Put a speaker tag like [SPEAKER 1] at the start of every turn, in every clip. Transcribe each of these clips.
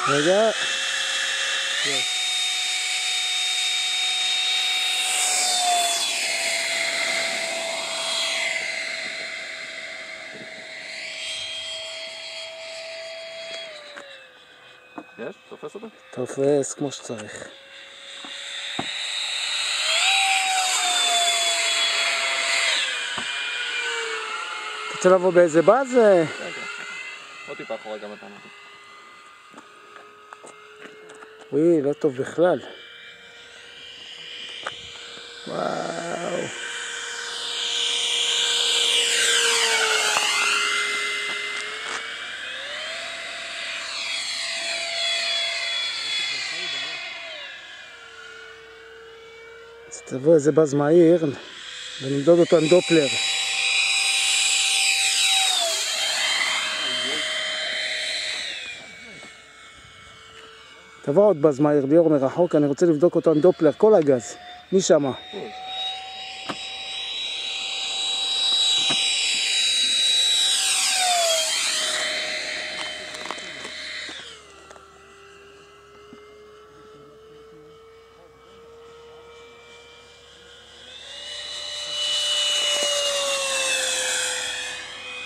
[SPEAKER 1] רגע.
[SPEAKER 2] יש? תופס אותו?
[SPEAKER 1] תופס כמו שצריך. אתה רוצה לבוא באיזה באז?
[SPEAKER 2] כן, כן. עוד טיפה אחורה גם אתה נותן.
[SPEAKER 1] וואי, לא טוב בכלל. וואו. אז תבוא איזה באז מהיר ונמדוד אותו עם דופלר. תבוא עוד באז מהיר ליאור מרחוק, אני רוצה לבדוק אותו עם דופלר, כל הגז, משמה.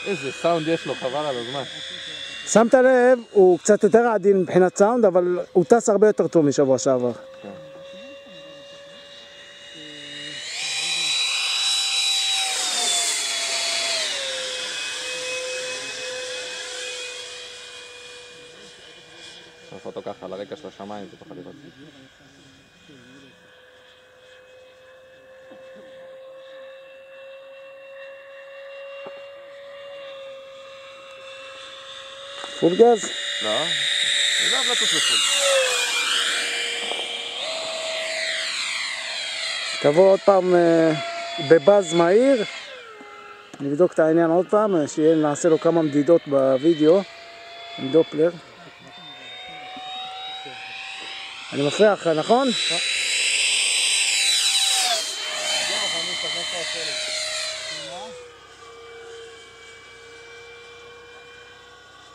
[SPEAKER 2] איזה סאונד יש לו, חבל על הזמן.
[SPEAKER 1] שמת לב, הוא קצת יותר עדין מבחינת סאונד, אבל הוא טס הרבה יותר טוב משבוע שעבר.
[SPEAKER 2] כן. נעשה אותו ככה, לרקע של השמיים, זה תוכל לראות.
[SPEAKER 1] פול גז?
[SPEAKER 2] לא, לא תוס לפול.
[SPEAKER 1] תבוא עוד פעם בבאז מהיר, נבדוק את העניין עוד פעם, נעשה לו כמה מדידות בווידאו עם דופלר. אני מפריע לך, נכון?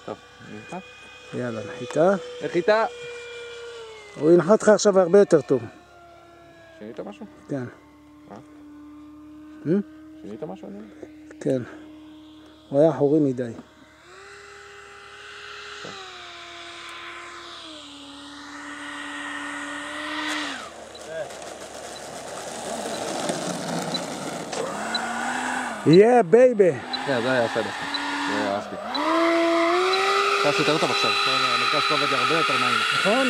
[SPEAKER 2] טוב, נחת?
[SPEAKER 1] יאללה, נחיתה.
[SPEAKER 2] נחיתה!
[SPEAKER 1] הוא ינחת לך עכשיו הרבה יותר טוב.
[SPEAKER 2] שינית משהו?
[SPEAKER 1] כן.
[SPEAKER 2] שינית משהו?
[SPEAKER 1] כן. הוא היה חורי מדי. יא בייבי.
[SPEAKER 2] כן, זה היה בסדר. זה היה אהבתי. טס יותר טוב עכשיו. המרכז פה עובד הרבה יותר נעים.
[SPEAKER 1] נכון?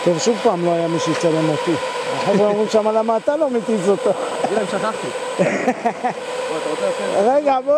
[SPEAKER 1] טוב, שוב פעם לא היה מי שיצלם אותי. החבר'ה אומרים שם למה אתה לא מטיס אותו.
[SPEAKER 2] הנה, שכחתי.
[SPEAKER 1] רגע, בוא...